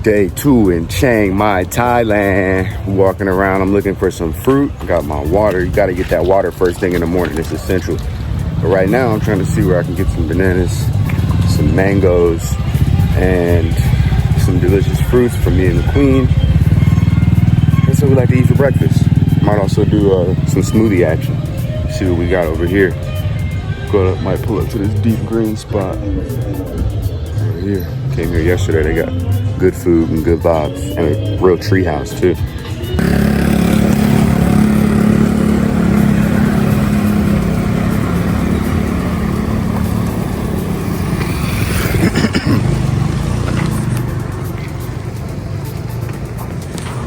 Day 2 in Chiang Mai, Thailand. Walking around, I'm looking for some fruit. I got my water. You gotta get that water first thing in the morning. It's essential. But right now, I'm trying to see where I can get some bananas, some mangoes, and some delicious fruits for me and the queen. That's what we like to eat for breakfast. Might also do some smoothie action. See what we got over here. Might pull up to this deep green spot over here. Came here yesterday. They got good food and good vibes, and a real tree house too.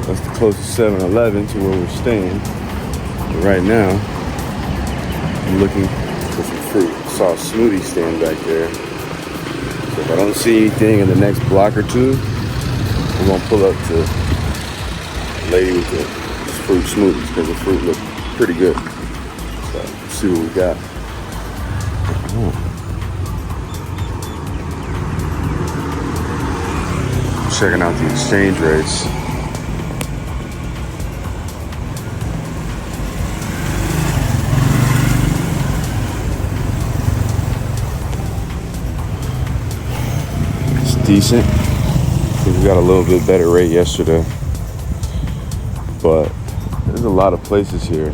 That's the closest 7-Eleven to where we're staying. But right now, I'm looking for some fruit. I saw a smoothie stand back there. So if I don't see anything in the next block or two, we're gonna pull up to the lady with the fruit smoothies because the fruit looked pretty good. So let's see what we got. Checking out the exchange rates. Decent. I think we got a little bit better rate yesterday, but there's a lot of places here.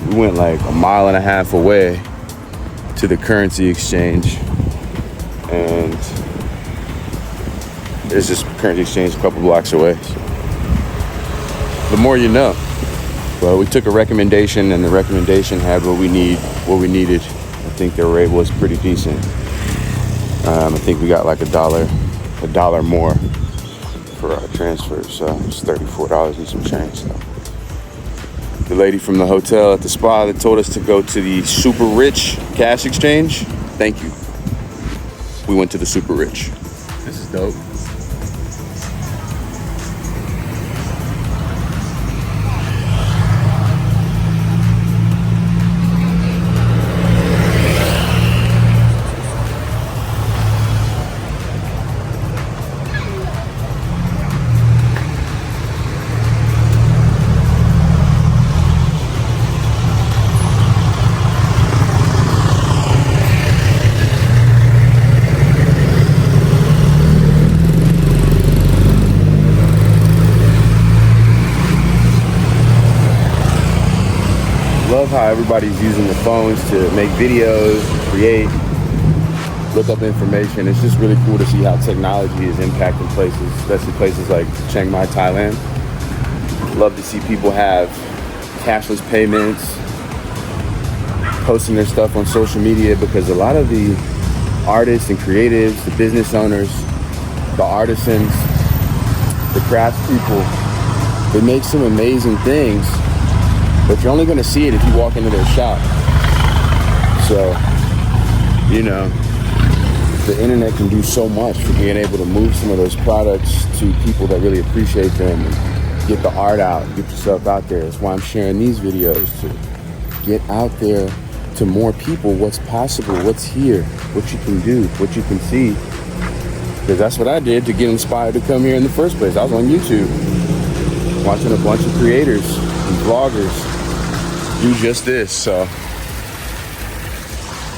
We went like a mile and a half away to the currency exchange, and there's just currency exchange a couple blocks away. So the more you know. Well, we took a recommendation, and the recommendation had what we needed. I think their rate was pretty decent. I think we got like a dollar more for our transfer, so it's $34 and some change. So the lady from the hotel at the spa that told us to go to the super rich cash exchange, thank you. We went to the super rich. This is dope. Love how everybody's using the phones to make videos, create, look up information. It's just really cool to see how technology is impacting places, especially places like Chiang Mai, Thailand. Love to see people have cashless payments, posting their stuff on social media, because a lot of the artists and creatives, the business owners, the artisans, the craftspeople, they make some amazing things, but you're only going to see it if you walk into their shop. So, you know, the internet can do so much for being able to move some of those products to people that really appreciate them and get the art out, get yourself out there. That's why I'm sharing these videos, to get out there to more people what's possible, what's here, what you can do, what you can see. Because that's what I did to get inspired to come here in the first place. I was on YouTube watching a bunch of creators and vloggers do just this. So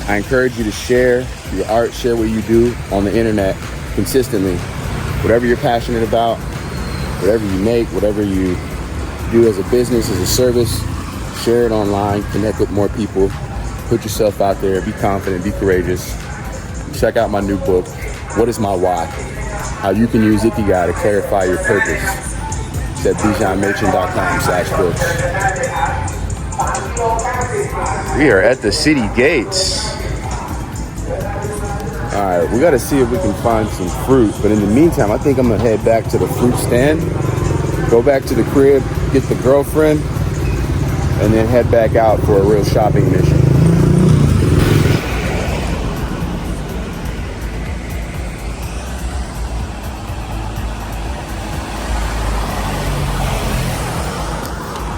I encourage you to share your art, share what you do on the internet consistently. Whatever you're passionate about, whatever you make, whatever you do as a business, as a service, share it online, connect with more people, put yourself out there, be confident, be courageous. Check out my new book, What is My Why? How you can use Ikigai to clarify your purpose. It's at bijanmachin.com/books. We are at the city gates. All right, we got to see if we can find some fruit. But in the meantime, I think I'm going to head back to the fruit stand, go back to the crib, get the girlfriend, and then head back out for a real shopping mission.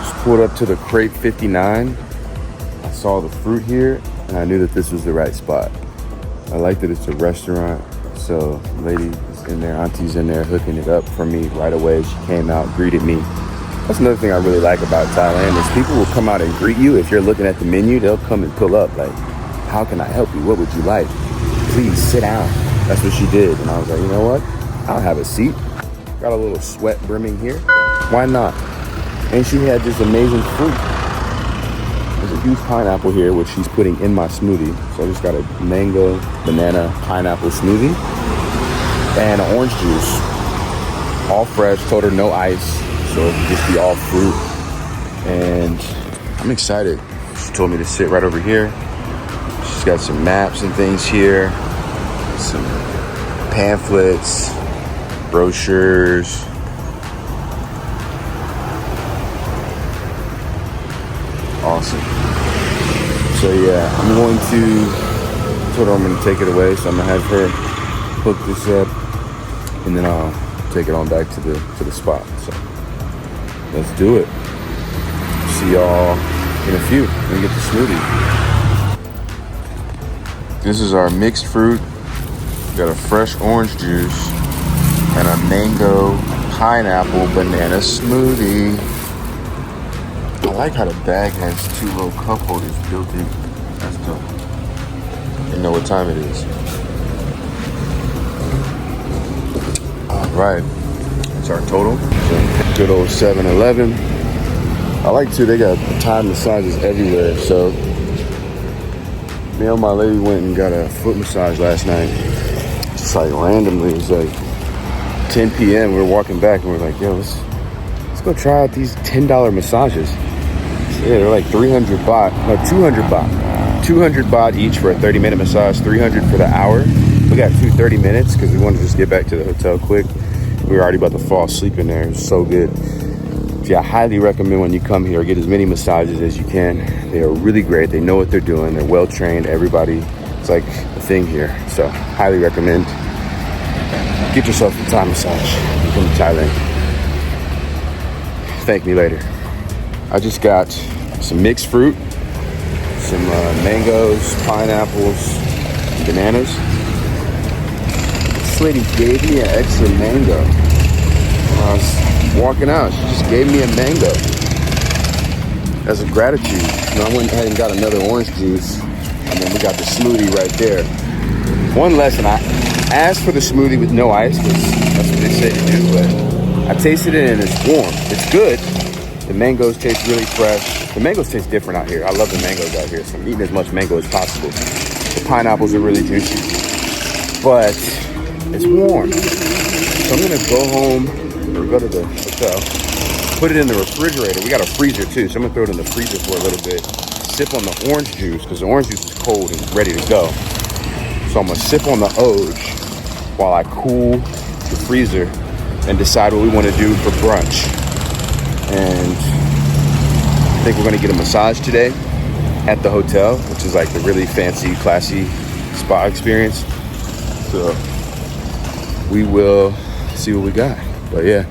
Just pulled up to the crate 59. I saw the fruit here, and I knew that this was the right spot. I like that it's a restaurant, so lady is in there. Auntie's in there hooking it up for me right away. She came out, greeted me. That's another thing I really like about Thailand is people will come out and greet you. If you're looking at the menu, they'll come and pull up like, how can I help you? What would you like? Please sit down. That's what she did. And I was like, you know what? I'll have a seat. Got a little sweat brimming here. Why not? And she had this amazing fruit. There's a huge pineapple here, which she's putting in my smoothie. So I just got a mango, banana, pineapple smoothie and an orange juice. All fresh, told her no ice. So it'll just be all fruit. And I'm excited. She told me to sit right over here. She's got some maps and things here. Some pamphlets, brochures. Awesome. So yeah, I'm going to, told her I'm going to take it away. So I'm going to have her hook this up and then I'll take it on back to the spot. So let's do it. See y'all in a few. Let me get the smoothie. This is our mixed fruit. Got a fresh orange juice and a mango pineapple banana smoothie. I like how the bag has two little cup holders built in. That's dope. You know what time it is. All right, that's our total. So, good old 7-Eleven. I like too, they got Thai massages everywhere. So me and my lady went and got a foot massage last night. Just like randomly, it was like 10 p.m. We were walking back and we were like, yo, let's go try out these $10 massages. Yeah, they're like 300 baht, no, 200 baht. 200 baht each for a 30-minute massage, 300 for the hour. We got 30 minutes because we wanted to just get back to the hotel quick. We were already about to fall asleep in there. It was so good. So yeah, I highly recommend when you come here, get as many massages as you can. They are really great. They know what they're doing. They're well trained. Everybody, it's like a thing here. So highly recommend. Get yourself a Thai massage. Come to Thailand. Thank me later. I just got some mixed fruit, some mangoes, pineapples, bananas. This lady gave me an extra mango. When I was walking out, she just gave me a mango as a gratitude. And I went ahead and got another orange juice, and then we got the smoothie right there. One lesson, I asked for the smoothie with no ice, because that's what they say to do, but I tasted it and it's warm. It's good. The mangoes taste really fresh. The mangoes taste different out here. I love the mangoes out here, so I'm eating as much mango as possible. The pineapples are really juicy, but it's warm. So I'm gonna go home or go to the hotel, put it in the refrigerator. We got a freezer too, so I'm gonna throw it in the freezer for a little bit. Sip on the orange juice, because the orange juice is cold and ready to go. So I'm gonna sip on the Oj while I cool the freezer and decide what we wanna do for brunch. And I think we're gonna get a massage today at the hotel, which is like the really fancy, classy spa experience. So we will see what we got. But yeah,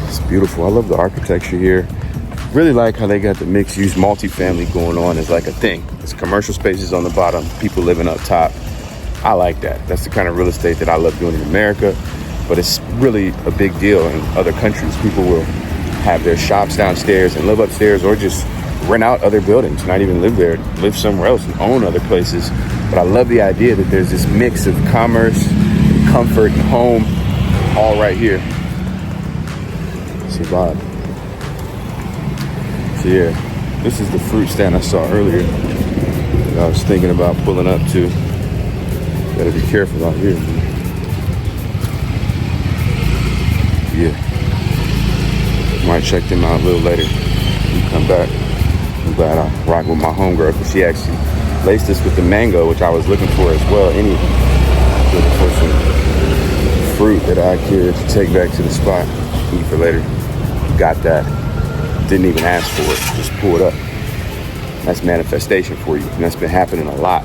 it's beautiful. I love the architecture here. Really like how they got the mixed use multifamily going on as like a thing. It's commercial spaces on the bottom, people living up top. I like that. That's the kind of real estate that I love doing in America. But it's really a big deal in other countries. People will have their shops downstairs and live upstairs, or just rent out other buildings, not even live there, live somewhere else and own other places. But I love the idea that there's this mix of commerce, comfort, and home all right here. It's a vibe. So yeah, this is the fruit stand I saw earlier that I was thinking about pulling up to. Gotta be careful out here. Yeah, might check them out a little later and come back. I'm glad I rock with my homegirl, because she actually laced us with the mango, which I was looking for as well. Anyway, looking for some fruit that I could take back to the spot, eat for later. Got that. Didn't even ask for it, just pull it up. That's manifestation for you, and that's been happening a lot.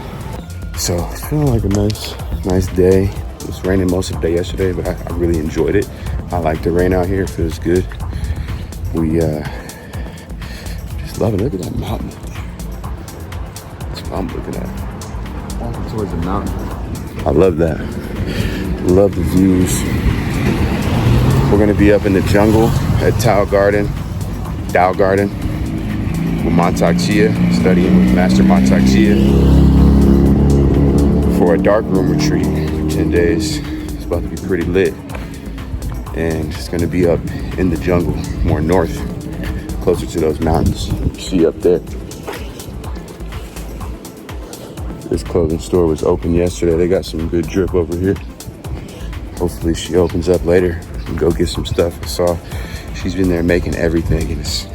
So it's feeling like a nice day. It was raining most of the day yesterday, but I really enjoyed it. I like the rain out here. It feels good. We just love it. Look at that mountain. That's what I'm looking at. Walking towards the mountain. I love that. Love the views. We're gonna be up in the jungle at Tao Garden with Montauk Chia, studying with Master Montauk Chia for a dark room retreat for 10 days. It's about to be pretty lit. And it's gonna be up in the jungle, more north, closer to those mountains you see up there. This clothing store was open yesterday. They got some good drip over here. Hopefully she opens up later and go get some stuff. I saw she's been there making everything, and it's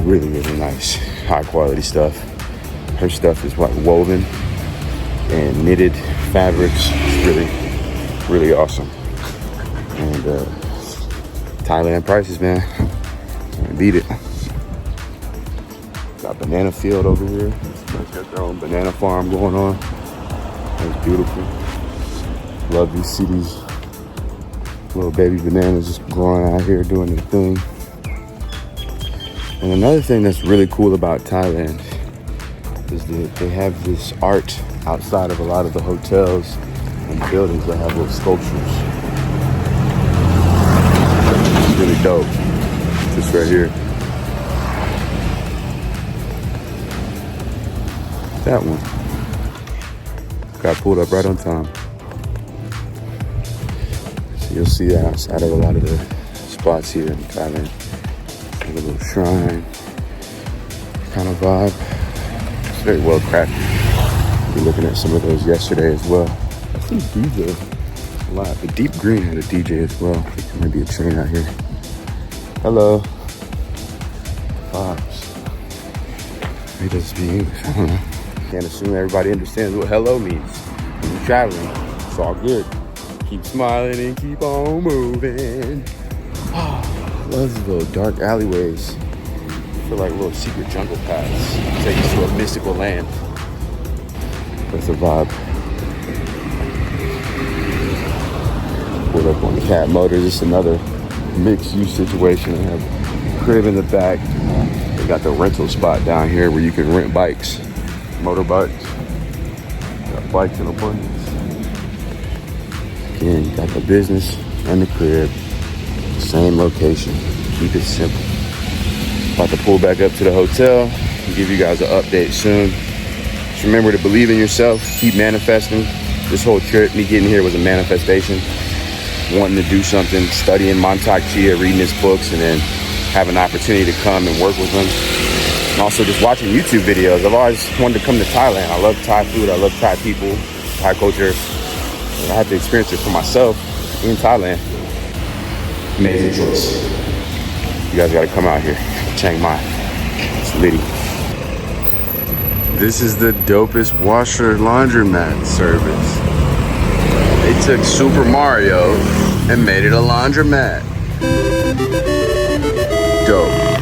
really, really nice, high quality stuff. Her stuff is like woven and knitted fabrics. It's really, really awesome. And Thailand prices, man, can't beat it. Got banana field over here. Got their own banana farm going on. That's beautiful. Love to see these little baby bananas just growing out here doing their thing. And another thing that's really cool about Thailand is that they have this art outside of a lot of the hotels and buildings that have little sculptures. It's really dope. Just right here. That one. Got pulled up right on time. So you'll see that outside of a lot of the spots here in Thailand. Like a little shrine kind of vibe. It's very well crafted. We're looking at some of those yesterday as well. I think DJ a lot. The deep green had a DJ as well. I think there might be a train out here. Hello. Vibes. Maybe it doesn't speak English. I don't know. Can't assume everybody understands what hello means when you're traveling. It's all good. Keep smiling and keep on moving. Oh, I love these little dark alleyways. I feel like little secret jungle paths. Take us to a mystical land. That's a vibe. Pulled up on the Cat Motors. It's another mixed use situation. They have a crib in the back. They got the rental spot down here where you can rent bikes. Motorbikes. Got bikes in abundance. Again, you got the business and the crib. Same location. Keep it simple. About to pull back up to the hotel and give you guys an update soon. Just remember to believe in yourself. Keep manifesting. This whole trip, me getting here was a manifestation. Wanting to do something, studying Montauk Chia, reading his books, and then have an opportunity to come and work with him. And also just watching YouTube videos. I've always wanted to come to Thailand. I love Thai food. I love Thai people, Thai culture. And I had to experience it for myself in Thailand. Amazing choice. You guys got to come out here. Chiang Mai. It's litty. This is the dopest washer laundromat service. They took Super Mario and made it a laundromat. Dope.